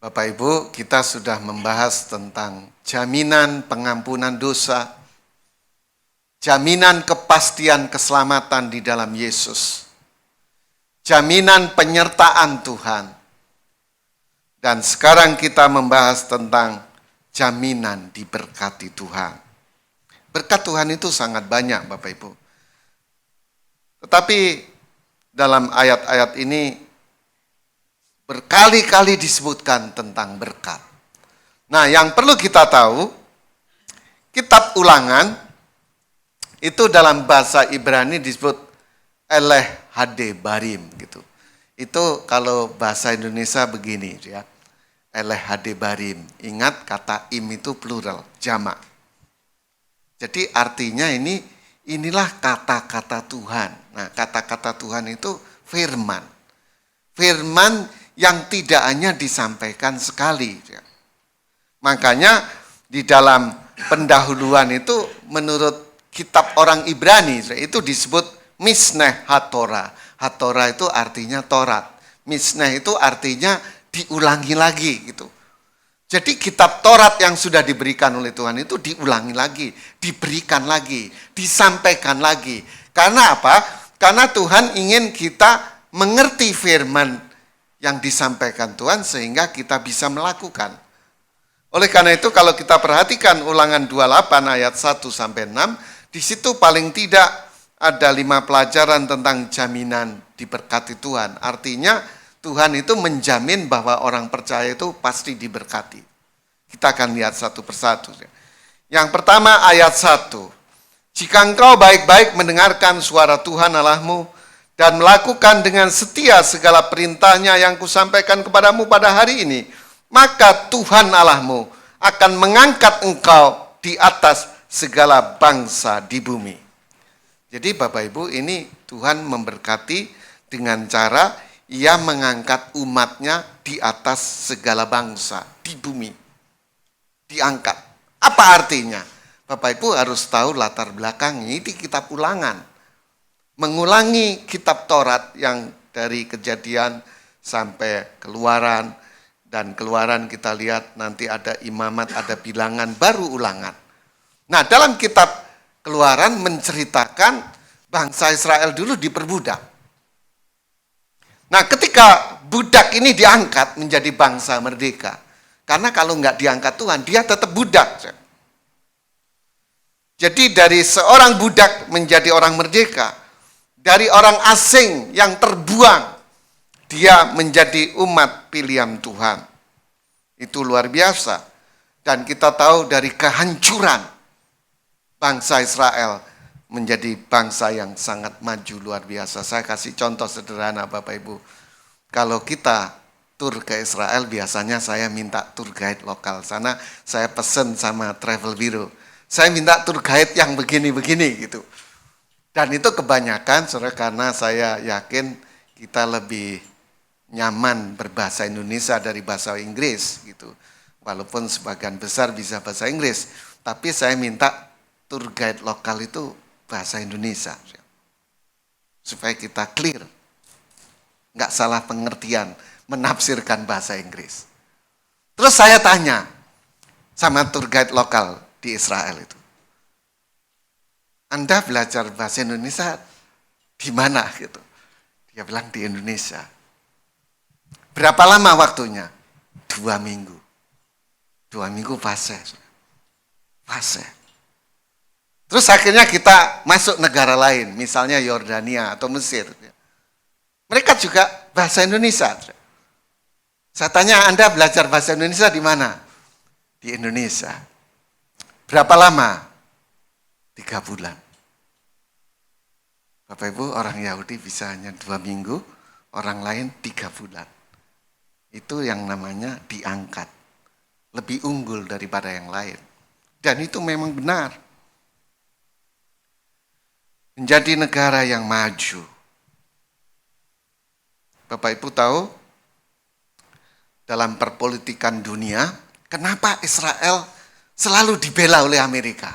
Bapak Ibu, kita sudah membahas tentang jaminan pengampunan dosa, jaminan kepastian keselamatan di dalam Yesus, jaminan penyertaan Tuhan. Dan sekarang kita membahas tentang jaminan diberkati Tuhan. Berkat Tuhan itu sangat banyak, Bapak Ibu. Tetapi dalam ayat-ayat ini berkali-kali disebutkan tentang berkat. Nah, yang perlu kita tahu, kitab Ulangan itu dalam bahasa Ibrani disebut Eleh Hade Barim gitu. Itu kalau bahasa Indonesia begini ya. Eleh Hade Barim. Ingat kata im itu plural, jamak. Jadi artinya inilah kata-kata Tuhan. Nah, kata-kata Tuhan itu firman. Firman yang tidak hanya disampaikan sekali. Makanya di dalam pendahuluan itu menurut kitab orang Ibrani itu disebut Misneh HaTorah. HaTorah itu artinya Torat. Misneh itu artinya diulangi lagi gitu. Jadi kitab Torat yang sudah diberikan oleh Tuhan itu diulangi lagi, diberikan lagi, disampaikan lagi. Karena apa? Karena Tuhan ingin kita mengerti firman yang disampaikan Tuhan sehingga kita bisa melakukan. Oleh karena itu kalau kita perhatikan Ulangan 28 ayat 1 sampai 6, di situ paling tidak ada 5 pelajaran tentang jaminan diberkati Tuhan. Artinya Tuhan itu menjamin bahwa orang percaya itu pasti diberkati. Kita akan lihat satu persatu. Yang pertama ayat 1. Jika engkau baik-baik mendengarkan suara Tuhan Allahmu dan melakukan dengan setia segala perintahnya yang kusampaikan kepadamu pada hari ini, maka Tuhan Allahmu akan mengangkat engkau di atas segala bangsa di bumi. Jadi Bapak Ibu, ini Tuhan memberkati dengan cara Ia mengangkat umatnya di atas segala bangsa di bumi. Diangkat. Apa artinya? Bapak Ibu harus tahu latar belakangnya di kitab Ulangan. Mengulangi kitab Taurat yang dari Kejadian sampai Keluaran. Dan Keluaran kita lihat nanti ada imamat, ada bilangan, baru Ulangan. Nah, dalam kitab Keluaran menceritakan bangsa Israel dulu diperbudak. Nah, ketika budak ini diangkat menjadi bangsa merdeka. Karena kalau nggak diangkat Tuhan, dia tetap budak. Jadi dari seorang budak menjadi orang merdeka. Dari orang asing yang terbuang, dia menjadi umat pilihan Tuhan. Itu luar biasa. Dan kita tahu dari kehancuran bangsa Israel menjadi bangsa yang sangat maju luar biasa. Saya kasih contoh sederhana Bapak Ibu. Kalau kita tur ke Israel, biasanya saya minta tour guide lokal. Sana saya pesen sama travel bureau. Saya minta tour guide yang begini-begini gitu. Dan itu kebanyakan, saudara, karena saya yakin kita lebih nyaman berbahasa Indonesia dari bahasa Inggris gitu. Walaupun sebagian besar bisa bahasa Inggris. Tapi saya minta tour guide lokal itu bahasa Indonesia. Supaya kita clear. Nggak salah pengertian menafsirkan bahasa Inggris. Terus saya tanya sama tour guide lokal di Israel itu. Anda belajar bahasa Indonesia di mana gitu? Dia bilang di Indonesia. Berapa lama waktunya? 2 minggu. 2 minggu fase. Fase. Terus akhirnya kita masuk negara lain, misalnya Yordania atau Mesir. Mereka juga bahasa Indonesia. Saya tanya, Anda belajar bahasa Indonesia di mana? Di Indonesia. Berapa lama? 3 bulan. Bapak Ibu, orang Yahudi bisa hanya 2 minggu, orang lain 3 bulan. Itu yang namanya diangkat. Lebih unggul daripada yang lain. Dan itu memang benar. Menjadi negara yang maju. Bapak Ibu tahu, dalam perpolitikan dunia, kenapa Israel selalu dibela oleh Amerika?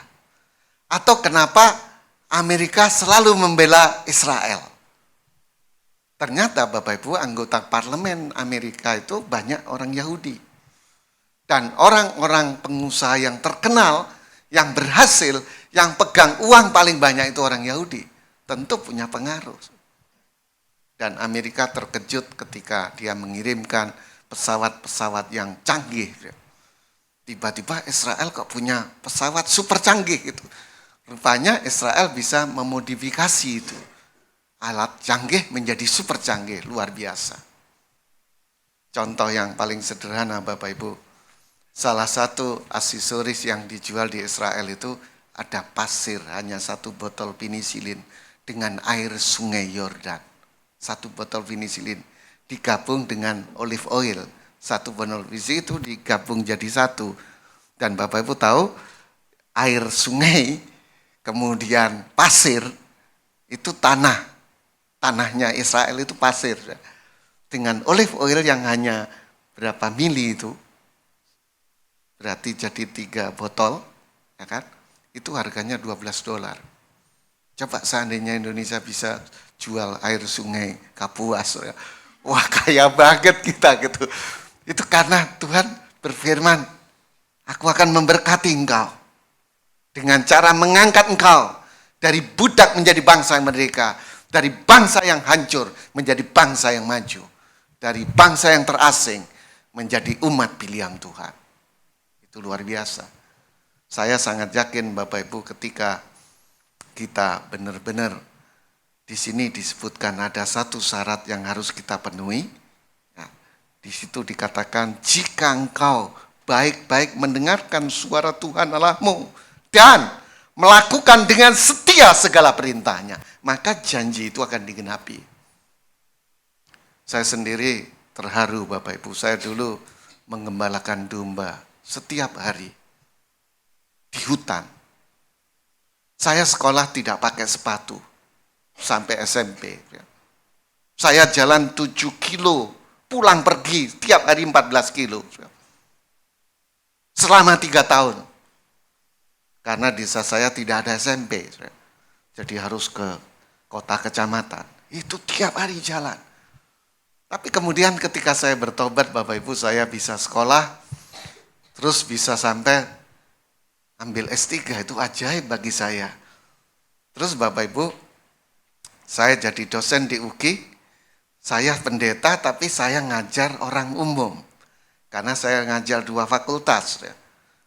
Atau kenapa Amerika selalu membela Israel? Ternyata Bapak Ibu, anggota parlemen Amerika itu banyak orang Yahudi. Dan orang-orang pengusaha yang terkenal, yang berhasil, yang pegang uang paling banyak itu orang Yahudi. Tentu punya pengaruh. Dan Amerika terkejut ketika dia mengirimkan pesawat-pesawat yang canggih. Tiba-tiba Israel kok punya pesawat super canggih gitu. Rupanya Israel bisa memodifikasi itu. Alat canggih menjadi super canggih, luar biasa. Contoh yang paling sederhana Bapak Ibu, salah satu aksesoris yang dijual di Israel itu ada pasir, hanya 1 botol penisilin dengan air sungai Yordan. 1 botol penisilin digabung dengan olive oil. 1 botol penisilin itu digabung jadi 1. Dan Bapak Ibu tahu air sungai kemudian pasir itu tanahnya Israel itu pasir. Dengan olive oil yang hanya berapa mili itu, berarti jadi 3 botol, ya kan? Itu harganya $12. Coba seandainya Indonesia bisa jual air sungai Kapuas, ya. Wah kaya banget kita gitu. Itu karena Tuhan berfirman, aku akan memberkati engkau dengan cara mengangkat engkau dari budak menjadi bangsa yang merdeka, dari bangsa yang hancur menjadi bangsa yang maju, dari bangsa yang terasing menjadi umat pilihan Tuhan. Itu luar biasa. Saya sangat yakin Bapak Ibu ketika kita benar-benar di sini disebutkan ada 1 syarat yang harus kita penuhi. Ya, di situ dikatakan jika engkau baik-baik mendengarkan suara Tuhan Allahmu dan melakukan dengan setia segala perintahnya, maka janji itu akan digenapi. Saya sendiri terharu Bapak Ibu, saya dulu menggembalakan domba setiap hari di hutan. Saya sekolah tidak pakai sepatu sampai SMP. Saya jalan 7 kilo, pulang pergi tiap hari 14 kilo. Selama 3 tahun. Karena desa saya tidak ada SMP. Jadi harus ke kota kecamatan. Itu tiap hari jalan. Tapi kemudian ketika saya bertobat Bapak Ibu, saya bisa sekolah, terus bisa sampai ambil S3, itu ajaib bagi saya. Terus Bapak Ibu, saya jadi dosen di UGI, saya pendeta tapi saya ngajar orang umum. Karena saya ngajar 2 fakultas, ya.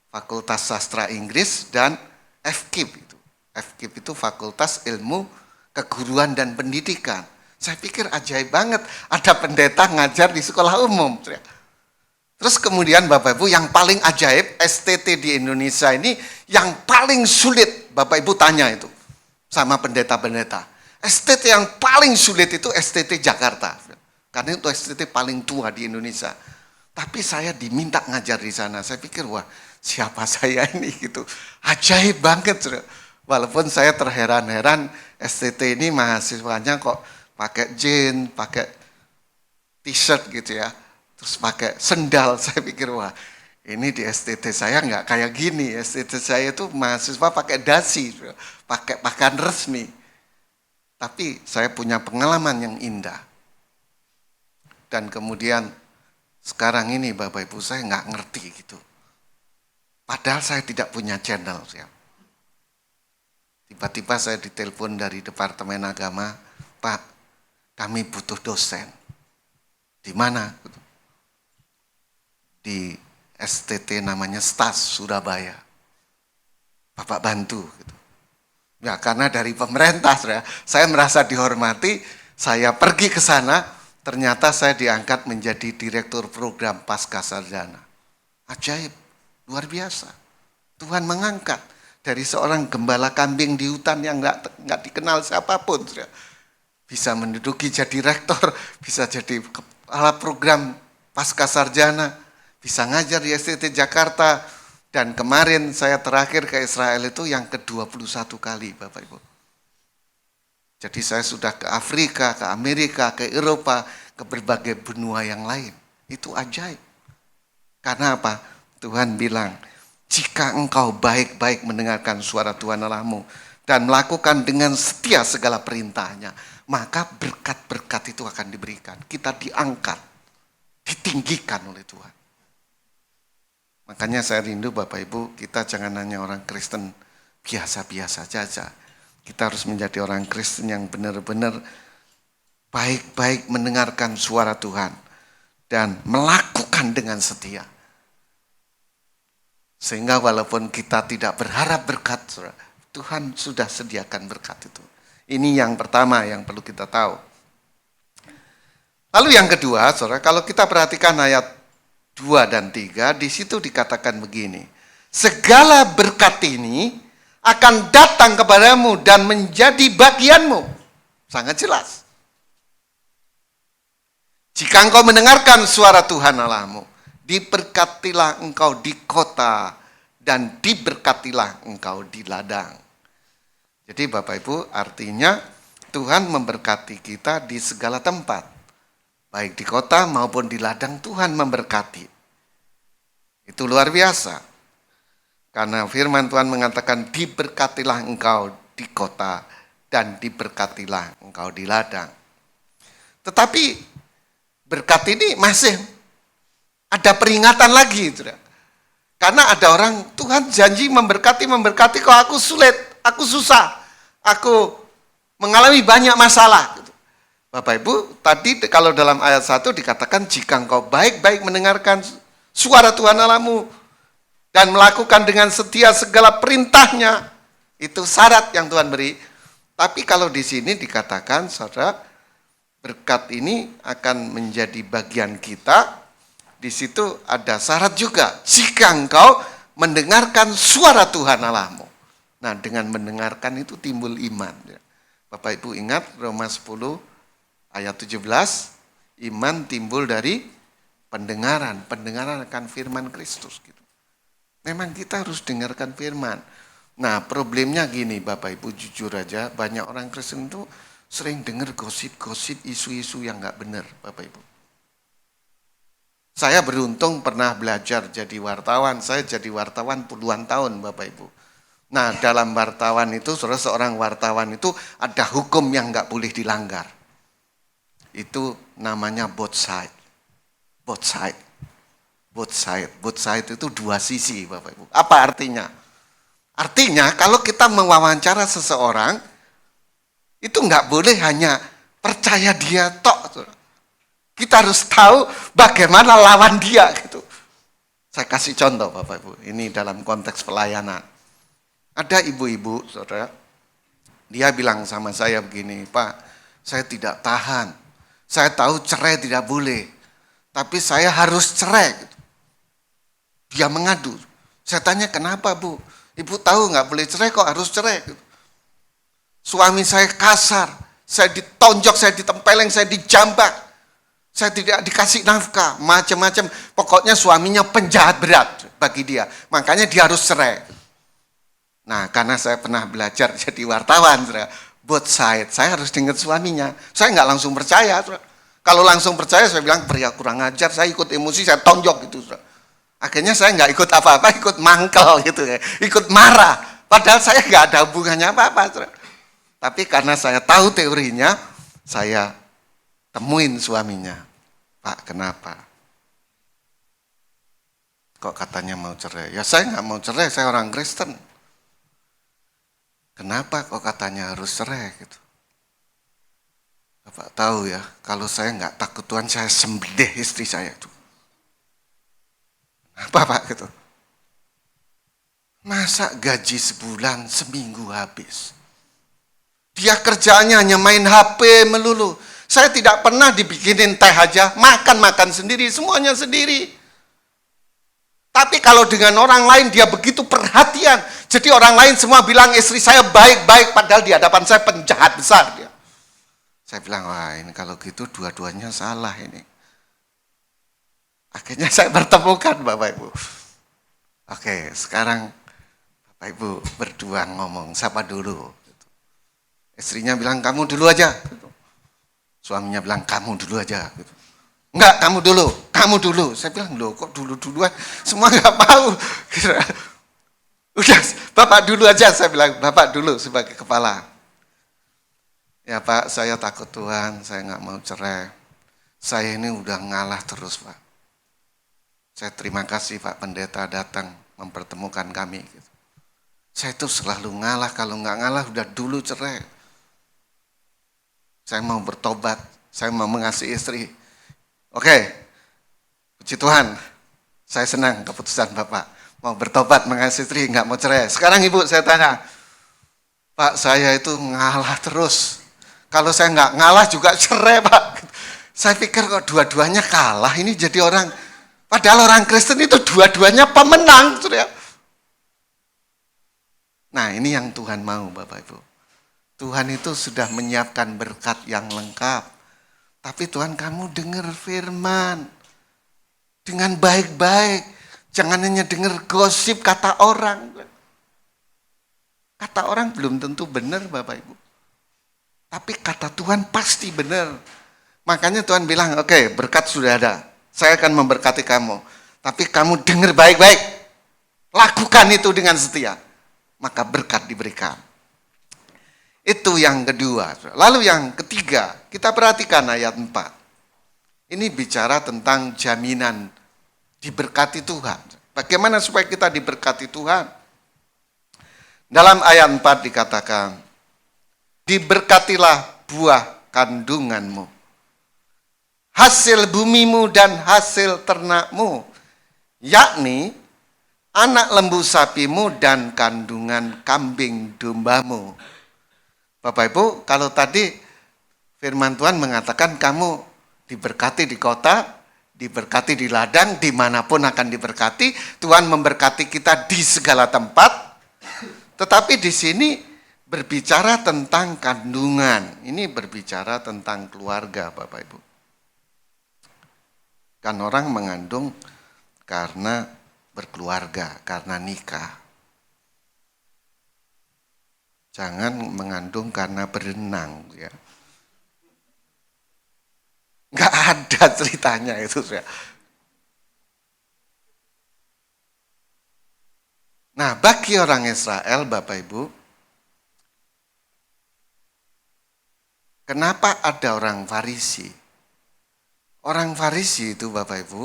Fakultas Sastra Inggris dan FKIP itu. FKIP itu Fakultas Ilmu Keguruan dan Pendidikan. Saya pikir ajaib banget ada pendeta ngajar di sekolah umum. Terus kemudian Bapak Ibu yang paling ajaib STT di Indonesia ini yang paling sulit Bapak Ibu tanya itu sama pendeta-pendeta. STT yang paling sulit itu STT Jakarta. Karena itu STT paling tua di Indonesia. Tapi saya diminta ngajar di sana. Saya pikir wah siapa saya ini gitu. Ajaib banget. Walaupun saya terheran-heran STT ini mahasiswanya kok pakai jeans, pakai t-shirt gitu ya, terus pakai sendal. Saya pikir wah ini di STT saya nggak kayak gini. STT saya itu mahasiswa pakai dasi, pakai pakaian resmi. Tapi saya punya pengalaman yang indah. Dan kemudian sekarang ini Bapak Ibu saya nggak ngerti gitu. Padahal saya tidak punya channel. Tiba-tiba saya ditelepon dari Departemen Agama, Pak, kami butuh dosen. Di mana? Di STT namanya STAS Surabaya. Bapak bantu. Gitu. Ya karena dari pemerintah saya merasa dihormati, saya pergi ke sana, ternyata saya diangkat menjadi direktur program pasca sarjana. Ajaib, luar biasa. Tuhan mengangkat dari seorang gembala kambing di hutan yang nggak dikenal siapapun. Bisa menduduki jadi rektor, bisa jadi kepala program pasca sarjana, bisa ngajar di STT Jakarta, dan kemarin saya terakhir ke Israel itu yang ke-21 kali Bapak Ibu. Jadi saya sudah ke Afrika, ke Amerika, ke Eropa, ke berbagai benua yang lain. Itu ajaib. Karena apa? Tuhan bilang, jika engkau baik-baik mendengarkan suara Tuhan Allahmu dan melakukan dengan setia segala perintahnya, maka berkat-berkat itu akan diberikan. Kita diangkat, ditinggikan oleh Tuhan. Makanya saya rindu Bapak Ibu, kita jangan hanya orang Kristen biasa-biasa saja. Kita harus menjadi orang Kristen yang benar-benar baik-baik mendengarkan suara Tuhan dan melakukan dengan setia. Sehingga walaupun kita tidak berharap berkat, Tuhan sudah sediakan berkat itu. Ini yang pertama yang perlu kita tahu. Lalu yang kedua, saudara, kalau kita perhatikan ayat 2 dan 3, di situ dikatakan begini. Segala berkat ini akan datang kepadamu dan menjadi bagianmu. Sangat jelas. Jika engkau mendengarkan suara Tuhan Allahmu, diberkatilah engkau di kota dan diberkatilah engkau di ladang. Jadi Bapak Ibu, artinya Tuhan memberkati kita di segala tempat. Baik di kota maupun di ladang Tuhan memberkati. Itu luar biasa. Karena firman Tuhan mengatakan diberkatilah engkau di kota dan diberkatilah engkau di ladang. Tetapi berkat ini masih ada peringatan lagi. Karena ada orang Tuhan janji memberkati kok aku sulit, aku susah, aku mengalami banyak masalah. Bapak Ibu, tadi kalau dalam ayat 1 dikatakan jika engkau baik-baik mendengarkan suara Tuhan Allahmu dan melakukan dengan setia segala perintahnya, itu syarat yang Tuhan beri. Tapi kalau di sini dikatakan, saudara, berkat ini akan menjadi bagian kita. Di situ ada syarat juga, jika engkau mendengarkan suara Tuhan Allahmu. Nah, dengan mendengarkan itu timbul iman. Bapak Ibu ingat Roma 10 ayat 17, iman timbul dari pendengaran akan firman Kristus. Gitu. Memang kita harus dengarkan firman. Nah problemnya gini Bapak Ibu, jujur aja, banyak orang Kristen itu sering dengar gosip-gosip, isu-isu yang nggak benar Bapak Ibu. Saya beruntung pernah belajar jadi wartawan, saya jadi wartawan puluhan tahun Bapak Ibu. Nah dalam wartawan itu, seorang wartawan itu ada hukum yang nggak boleh dilanggar. Itu namanya both side. Both side itu dua sisi Bapak Ibu. Apa artinya? Artinya kalau kita mewawancara seseorang, itu nggak boleh hanya percaya dia tok. Kita harus tahu bagaimana lawan dia gitu. Saya kasih contoh Bapak Ibu, ini dalam konteks pelayanan. Ada ibu-ibu, saudara, dia bilang sama saya begini, Pak, saya tidak tahan. Saya tahu cerai tidak boleh, tapi saya harus cerai. Dia mengadu. Saya tanya, kenapa Bu? Ibu tahu nggak boleh cerai, kok harus cerai? Suami saya kasar, saya ditonjok, saya ditempeleng, saya dijambak. Saya tidak dikasih nafkah, macam-macam. Pokoknya suaminya penjahat berat bagi dia. Makanya dia harus cerai. Nah, karena saya pernah belajar jadi wartawan, both side, saya harus dengar suaminya. Saya nggak langsung percaya. Kalau langsung percaya, saya bilang, pria kurang ajar, saya ikut emosi, saya tonjok gitu. Akhirnya saya nggak ikut apa-apa, ikut mangkel gitu ya, ikut marah. Padahal saya nggak ada hubungannya apa-apa. Tapi karena saya tahu teorinya, saya temuin suaminya. Pak, kenapa? Kok katanya mau cerai? Ya saya nggak mau cerai, saya orang Kristen. Kenapa kok katanya harus cerai gitu? Bapak tahu ya, kalau saya nggak takut Tuhan, saya sembelih istri saya itu. Apa Pak gitu? Masa gaji sebulan seminggu habis? Dia kerjaannya hanya main HP melulu. Saya tidak pernah dibikinin teh aja, makan sendiri, semuanya sendiri. Tapi kalau dengan orang lain dia begitu perhatian. Jadi orang lain semua bilang istri saya baik-baik, padahal di hadapan saya penjahat besar dia. Saya bilang, wah ini kalau gitu dua-duanya salah ini. Akhirnya saya bertemukan Bapak Ibu. Oke, sekarang Bapak Ibu berdua ngomong, siapa dulu? Istrinya bilang, kamu dulu aja. Suaminya bilang, kamu dulu aja. Enggak, kamu dulu. Saya bilang, loh kok dulu-duluan? Semua enggak mau. Udah, Bapak dulu aja. Saya bilang, Bapak dulu sebagai kepala. Ya Pak, saya takut Tuhan, saya enggak mau cerai. Saya ini udah ngalah terus Pak. Saya terima kasih Pak Pendeta datang mempertemukan kami. Saya itu selalu ngalah, kalau nggak ngalah udah dulu cerai. Saya mau bertobat, saya mau mengasihi istri. Oke, puji Tuhan, saya senang keputusan Bapak. Mau bertobat, mengasihi istri, nggak mau cerai. Sekarang Ibu saya tanya, Pak saya itu ngalah terus. Kalau saya nggak ngalah juga cerai Pak. Saya pikir kok dua-duanya kalah, ini jadi orang, padahal orang Kristen itu dua-duanya pemenang. Nah ini yang Tuhan mau Bapak Ibu. Tuhan itu sudah menyiapkan berkat yang lengkap. Tapi Tuhan kamu dengar firman dengan baik-baik. Jangan hanya dengar gosip kata orang. Kata orang belum tentu benar Bapak Ibu. Tapi kata Tuhan pasti benar. Makanya Tuhan bilang, oke, berkat sudah ada. Saya akan memberkati kamu. Tapi kamu dengar baik-baik. Lakukan itu dengan setia. Maka berkat diberikan. Itu yang kedua. Lalu yang ketiga, kita perhatikan ayat 4. Ini bicara tentang jaminan diberkati Tuhan. Bagaimana supaya kita diberkati Tuhan? Dalam ayat 4 dikatakan, diberkatilah buah kandunganmu, hasil bumimu dan hasil ternakmu, yakni anak lembu sapimu dan kandungan kambing dombamu. Bapak Ibu, kalau tadi firman Tuhan mengatakan kamu diberkati di kota, diberkati di ladang, dimanapun akan diberkati, Tuhan memberkati kita di segala tempat. Tetapi di sini berbicara tentang kandungan, ini berbicara tentang keluarga Bapak Ibu. Kan orang mengandung karena berkeluarga, karena nikah. Jangan mengandung karena berenang, ya. Nggak ada ceritanya itu, ya. Nah, bagi orang Israel, Bapak Ibu, kenapa ada orang Farisi? Orang Farisi itu, Bapak Ibu,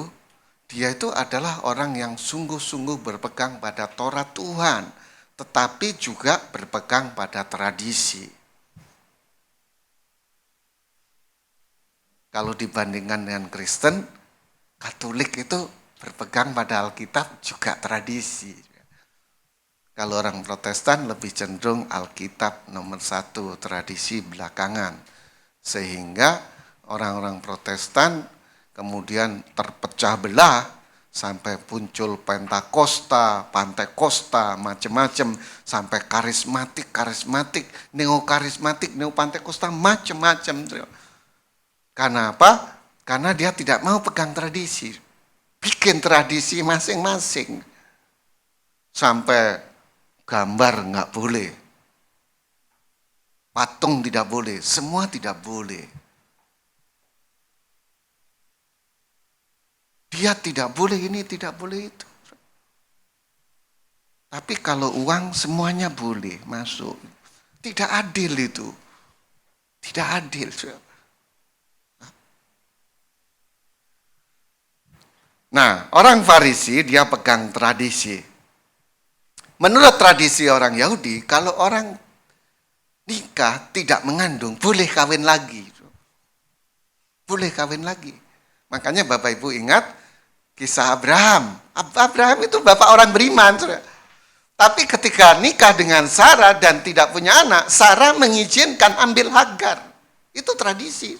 dia itu adalah orang yang sungguh-sungguh berpegang pada Taurat Tuhan, tetapi juga berpegang pada tradisi. Kalau dibandingkan dengan Kristen, Katolik itu berpegang pada Alkitab juga tradisi. Kalau orang Protestan lebih cenderung Alkitab nomor 1, tradisi belakangan. Sehingga orang-orang Protestan kemudian terpecah belah sampai muncul Pentakosta, Pantekosta, macam-macam, sampai karismatik, neokarismatik, neopantekosta, macam-macam. Karena apa? Karena dia tidak mau pegang tradisi. Bikin tradisi masing-masing. Sampai gambar nggak boleh. Patung tidak boleh, semua tidak boleh. Dia tidak boleh ini, tidak boleh itu. Tapi kalau uang semuanya boleh masuk. Tidak adil itu. Tidak adil. Nah, orang Farisi dia pegang tradisi. Menurut tradisi orang Yahudi, kalau orang nikah tidak mengandung, boleh kawin lagi. Boleh kawin lagi. Makanya Bapak Ibu ingat kisah Abraham. Abraham itu bapak orang beriman. Tapi ketika nikah dengan Sarah dan tidak punya anak, Sarah mengizinkan ambil Hagar. Itu tradisi.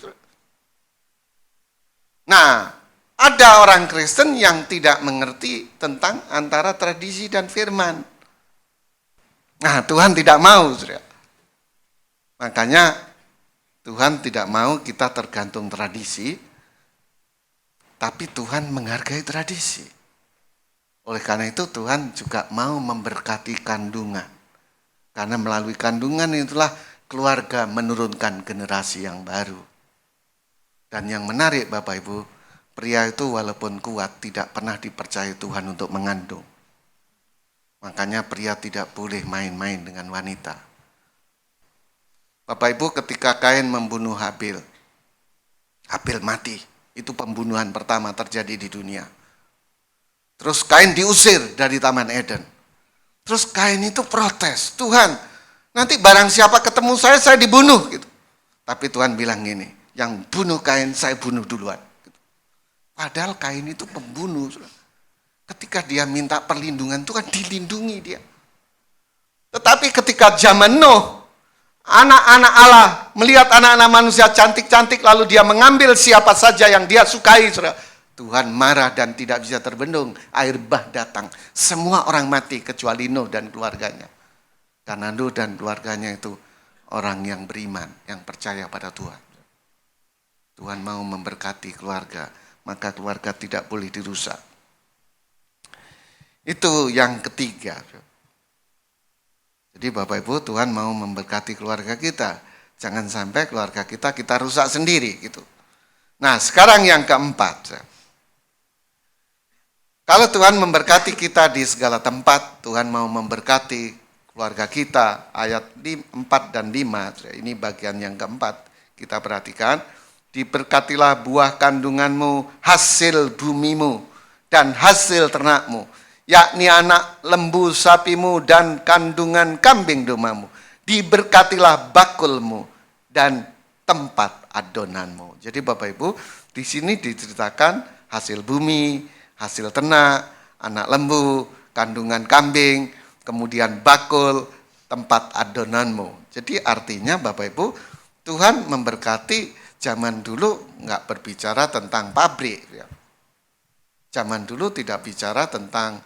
Nah, ada orang Kristen yang tidak mengerti tentang antara tradisi dan firman. Nah, Tuhan tidak mau. Makanya Tuhan tidak mau kita tergantung tradisi, tapi Tuhan menghargai tradisi. Oleh karena itu Tuhan juga mau memberkati kandungan. Karena melalui kandungan itulah keluarga menurunkan generasi yang baru. Dan yang menarik Bapak Ibu, pria itu walaupun kuat tidak pernah dipercaya Tuhan untuk mengandung. Makanya pria tidak boleh main-main dengan wanita. Bapak Ibu, ketika Kain membunuh Habil, Habil mati. Itu pembunuhan pertama terjadi di dunia. Terus Kain diusir dari Taman Eden. Terus Kain itu protes, Tuhan, nanti barang siapa ketemu saya dibunuh. Gitu. Tapi Tuhan bilang gini, yang bunuh Kain, saya bunuh duluan. Gitu. Padahal Kain itu pembunuh. Ketika dia minta perlindungan, Tuhan dilindungi dia. Tetapi ketika zaman Nuh, anak-anak Allah melihat anak-anak manusia cantik-cantik, lalu dia mengambil siapa saja yang dia sukai. Tuhan marah dan tidak bisa terbendung. Air bah datang. Semua orang mati kecuali Nuh dan keluarganya. Karena Nuh dan keluarganya itu orang yang beriman, yang percaya pada Tuhan. Tuhan mau memberkati keluarga, maka keluarga tidak boleh dirusak. Itu yang ketiga. Jadi Bapak Ibu, Tuhan mau memberkati keluarga kita. Jangan sampai keluarga kita rusak sendiri gitu. Nah, sekarang yang keempat. Kalau Tuhan memberkati kita di segala tempat, Tuhan mau memberkati keluarga kita. Ayat 4 dan 5, ini bagian yang keempat. Kita perhatikan, diberkatilah buah kandunganmu, hasil bumimu, dan hasil ternakmu, yakni anak lembu sapimu dan kandungan kambing dombamu. Diberkatilah bakulmu dan tempat adonanmu. Jadi Bapak Ibu, di sini diceritakan hasil bumi, hasil ternak, anak lembu, kandungan kambing, kemudian bakul, tempat adonanmu. Jadi artinya Bapak Ibu, Tuhan memberkati. Zaman dulu nggak berbicara tentang pabrik. Ya. Zaman dulu tidak bicara tentang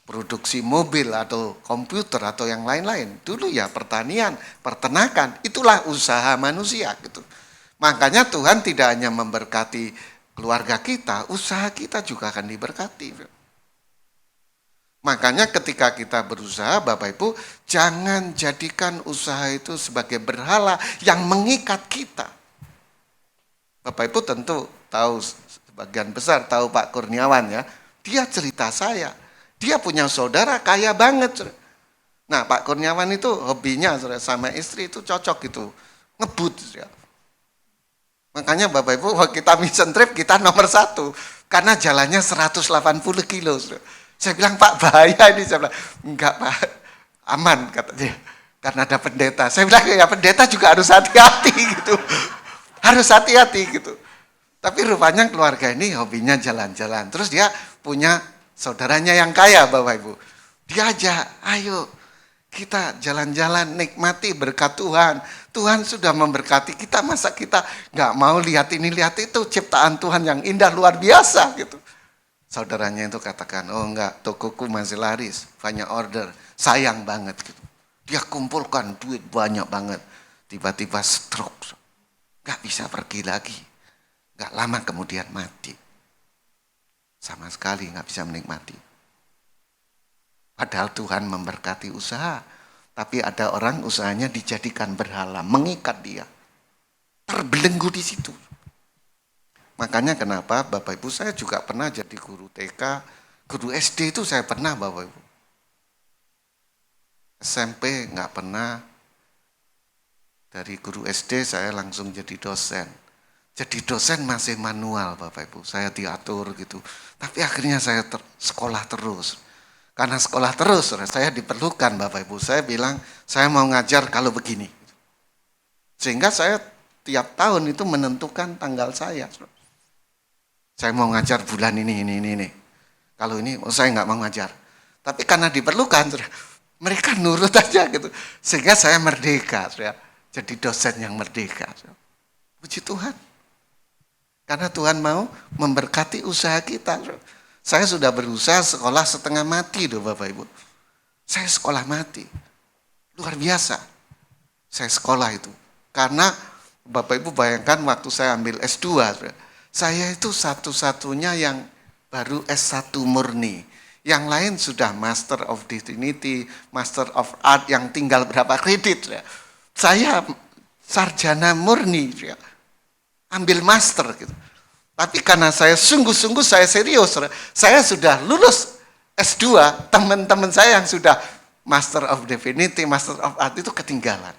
produksi mobil atau komputer atau yang lain-lain. Dulu ya pertanian, peternakan, itulah usaha manusia gitu. Makanya Tuhan tidak hanya memberkati keluarga kita, usaha kita juga akan diberkati. Makanya ketika kita berusaha, Bapak Ibu, jangan jadikan usaha itu sebagai berhala yang mengikat kita. Bapak Ibu tentu tahu, sebagian besar tahu Pak Kurniawan ya, dia cerita saya, dia punya saudara kaya banget. Nah Pak Kurniawan itu hobinya sama istri itu cocok gitu, ngebut. Ya. Makanya Bapak Ibu, kita mission trip kita nomor 1, karena jalannya 180 kilo. Saya bilang Pak bahaya ini, saya bilang enggak Pak, aman katanya, karena ada pendeta. Saya bilang ya pendeta juga harus hati-hati gitu. Harus hati-hati gitu. Tapi rupanya keluarga ini hobinya jalan-jalan. Terus dia punya saudaranya yang kaya Bapak Ibu. Dia ajak, ayo kita jalan-jalan nikmati berkat Tuhan. Tuhan sudah memberkati kita, masa kita nggak mau lihat ini lihat itu, ciptaan Tuhan yang indah luar biasa gitu. Saudaranya itu katakan, oh enggak, tokoku masih laris, banyak order, sayang banget gitu. Dia kumpulkan duit banyak banget, tiba-tiba stroke. Gak bisa pergi lagi. Gak lama kemudian mati. Sama sekali gak bisa menikmati. Padahal Tuhan memberkati usaha. Tapi ada orang usahanya dijadikan berhala. Mengikat dia. Terbelenggu di situ. Makanya kenapa Bapak Ibu, saya juga pernah jadi guru TK. Guru SD itu saya pernah Bapak Ibu. SMP gak pernah. Dari guru SD saya langsung jadi dosen. Jadi dosen masih manual Bapak Ibu, saya diatur gitu. Tapi akhirnya saya sekolah terus. Karena sekolah terus, saya diperlukan Bapak Ibu. Saya bilang, saya mau ngajar kalau begini. Sehingga saya tiap tahun itu menentukan tanggal saya. Saya mau ngajar bulan ini. Kalau ini, saya nggak mau ngajar. Tapi karena diperlukan, mereka nurut aja gitu. Sehingga saya merdeka, jadi dosen yang merdeka. Puji Tuhan. Karena Tuhan mau memberkati usaha kita. Saya sudah berusaha sekolah setengah mati loh Bapak Ibu. Saya sekolah mati. Luar biasa. Saya sekolah itu. Karena Bapak Ibu bayangkan waktu saya ambil S2. Saya itu satu-satunya yang baru S1 murni. Yang lain sudah Master of Divinity, Master of Art yang tinggal berapa kredit. Saya sarjana murni, ambil master gitu. Tapi karena saya sungguh-sungguh, saya serius, saya sudah lulus S2, teman-teman saya yang sudah Master of Divinity, Master of Art itu ketinggalan.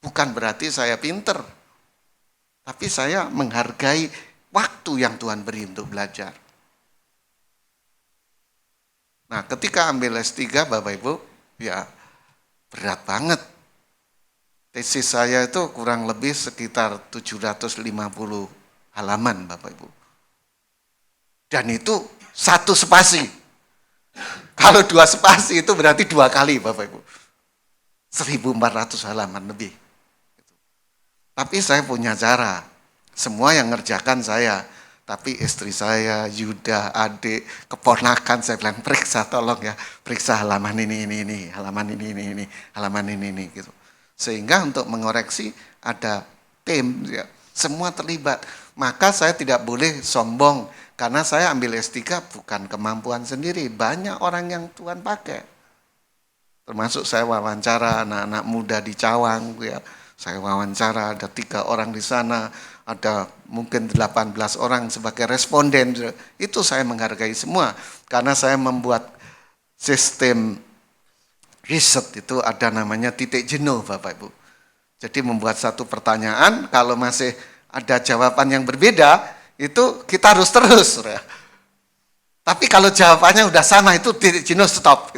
Bukan berarti saya pinter, tapi saya menghargai waktu yang Tuhan beri untuk belajar. Nah, ketika ambil S3 Bapak Ibu, ya berat banget. Tesis saya itu kurang lebih sekitar 750 halaman Bapak Ibu. Dan itu satu spasi. Kalau 2 spasi itu berarti 2 kali Bapak Ibu. 1.400 halaman lebih. Tapi saya punya cara. Semua yang ngerjakan saya. Tapi istri saya, Yuda, adik, keponakan, saya bilang periksa tolong ya. Periksa halaman ini, halaman ini, halaman ini gitu. Sehingga untuk mengoreksi ada tim, ya. Semua terlibat. Maka saya tidak boleh sombong. Karena saya ambil S3 bukan kemampuan sendiri. Banyak orang yang Tuhan pakai. Termasuk saya wawancara anak-anak muda di Cawang, ya. Saya wawancara ada 3 orang di sana, ada mungkin 18 orang sebagai responden. Itu saya menghargai semua. Karena saya membuat sistem riset itu ada namanya titik jenuh Bapak Ibu. Jadi membuat satu pertanyaan, kalau masih ada jawaban yang berbeda, itu kita harus terus. Ya. Tapi kalau jawabannya udah sama, itu titik jenuh stop.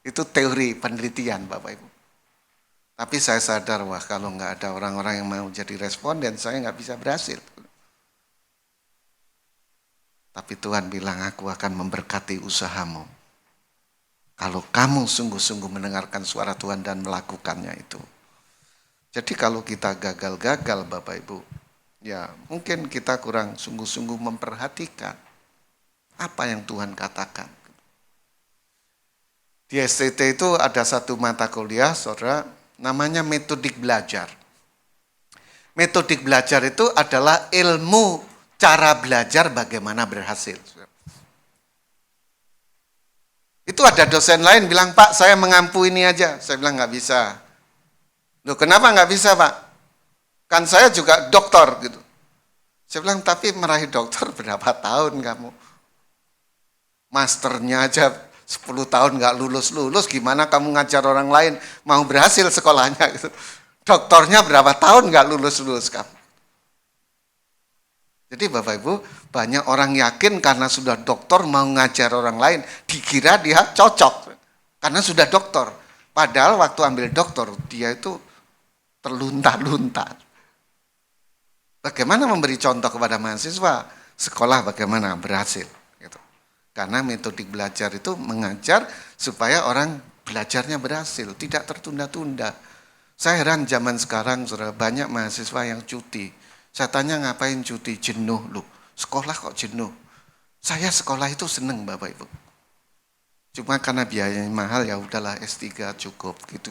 Itu teori penelitian Bapak Ibu. Tapi saya sadar, wah kalau nggak ada orang-orang yang mau jadi responden, saya nggak bisa berhasil. Tapi Tuhan bilang, aku akan memberkati usahamu. Kalau kamu sungguh-sungguh mendengarkan suara Tuhan dan melakukannya itu. Jadi kalau kita gagal-gagal Bapak Ibu, ya mungkin kita kurang sungguh-sungguh memperhatikan apa yang Tuhan katakan. Di STT itu ada satu mata kuliah, saudara, namanya metodik belajar. Metodik belajar itu adalah ilmu cara belajar bagaimana berhasil. Itu ada dosen lain bilang, Pak saya mengampu ini aja. Saya bilang nggak bisa. Loh kenapa nggak bisa Pak? Kan saya juga doktor gitu. Saya bilang tapi meraih doktor berapa tahun kamu? Masternya aja 10 tahun nggak lulus-lulus, gimana kamu ngajar orang lain mau berhasil sekolahnya gitu. Doktornya berapa tahun nggak lulus-lulus kamu. Jadi Bapak Ibu, banyak orang yakin karena sudah doktor mau ngajar orang lain, dikira dia cocok karena sudah doktor. Padahal waktu ambil doktor, dia itu terlunta-lunta. Bagaimana memberi contoh kepada mahasiswa? Sekolah bagaimana berhasil. Karena metodik belajar itu mengajar supaya orang belajarnya berhasil, tidak tertunda-tunda. Saya heran zaman sekarang, saudara, banyak mahasiswa yang cuti. Saya tanya ngapain cuti? Jenuh loh. Sekolah kok jenuh? Saya sekolah itu seneng Bapak Ibu. Cuma karena biayanya mahal ya udahlah S3 cukup gitu.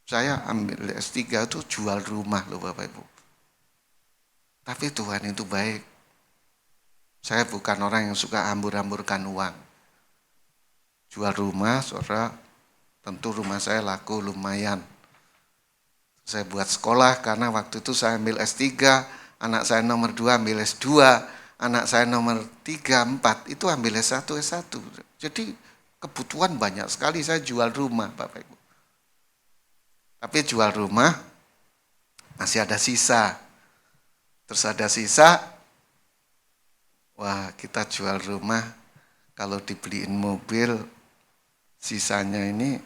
Saya ambil S3 itu jual rumah loh Bapak Ibu. Tapi Tuhan itu baik. Saya bukan orang yang suka hambur-hamburkan uang. Jual rumah, saudara, tentu rumah saya laku lumayan. Saya buat sekolah karena waktu itu saya ambil S3, anak saya nomor 2 ambil S2, anak saya nomor 3, 4 itu ambil S1, S1. Jadi kebutuhan banyak sekali, saya jual rumah Bapak Ibu. Tapi jual rumah masih ada sisa. Terus ada sisa, wah kita jual rumah, kalau dibeliin mobil, sisanya ini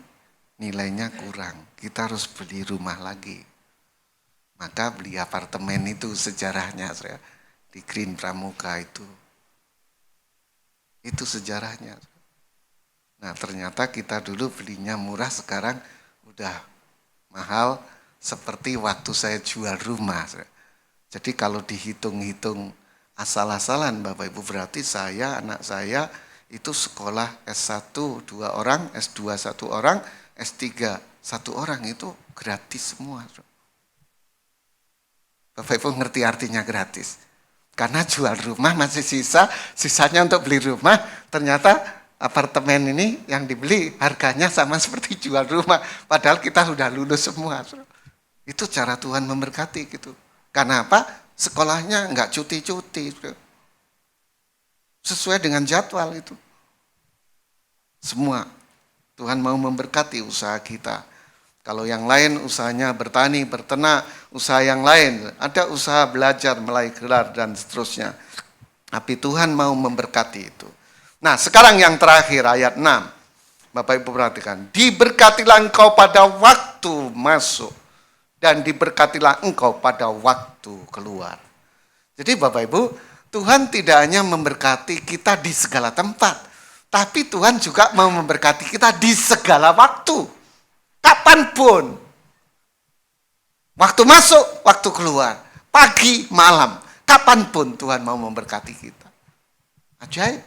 nilainya kurang. Kita harus beli rumah lagi. Maka beli apartemen itu sejarahnya, saya di Green Pramuka itu. Itu sejarahnya. Nah ternyata kita dulu belinya murah, sekarang udah mahal seperti waktu saya jual rumah. Jadi kalau dihitung-hitung asal-asalan Bapak Ibu, berarti saya, anak saya itu sekolah S1 2 orang, S2 1 orang, S3 1 orang, itu gratis semua. Bapak Ibu ngerti artinya gratis? Karena jual rumah masih sisa, sisanya untuk beli rumah, ternyata apartemen ini yang dibeli harganya sama seperti jual rumah, padahal kita sudah lulus semua. Itu cara Tuhan memberkati gitu. Karena apa? Sekolahnya enggak cuti-cuti. Sesuai dengan jadwal itu. Semua. Tuhan mau memberkati usaha kita. Kalau yang lain usahanya bertani, berternak, usaha yang lain. Ada usaha belajar, mulai gelar dan seterusnya. Tapi Tuhan mau memberkati itu. Nah, sekarang yang terakhir ayat 6. Bapak Ibu perhatikan. Diberkatilah engkau pada waktu masuk dan diberkatilah engkau pada waktu keluar. Jadi Bapak Ibu, Tuhan tidak hanya memberkati kita di segala tempat, tapi Tuhan juga mau memberkati kita di segala waktu. Kapanpun. Waktu masuk, waktu keluar. Pagi, malam. Kapanpun Tuhan mau memberkati kita. Ajaib.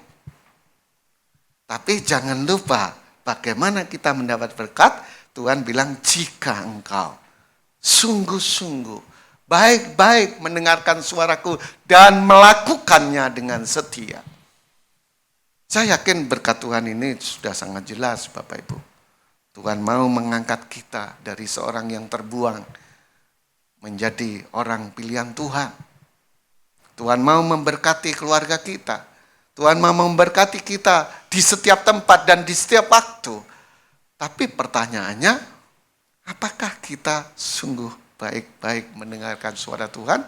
Tapi jangan lupa bagaimana kita mendapat berkat. Tuhan bilang jika engkau sungguh-sungguh baik-baik mendengarkan suaraku dan melakukannya dengan setia. Saya yakin berkat Tuhan ini sudah sangat jelas Bapak Ibu. Tuhan mau mengangkat kita dari seorang yang terbuang menjadi orang pilihan Tuhan. Tuhan mau memberkati keluarga kita. Tuhan mau memberkati kita di setiap tempat dan di setiap waktu. Tapi pertanyaannya, apakah kita sungguh baik-baik mendengarkan suara Tuhan?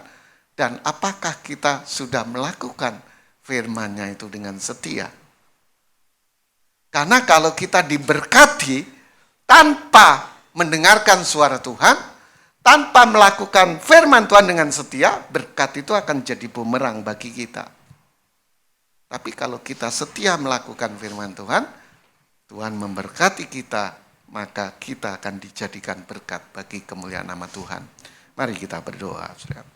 Dan apakah kita sudah melakukan firman-Nya itu dengan setia? Karena kalau kita diberkati tanpa mendengarkan suara Tuhan, tanpa melakukan firman Tuhan dengan setia, berkat itu akan jadi bumerang bagi kita. Tapi kalau kita setia melakukan firman Tuhan, Tuhan memberkati kita, maka kita akan dijadikan berkat bagi kemuliaan nama Tuhan. Mari kita berdoa, saudara.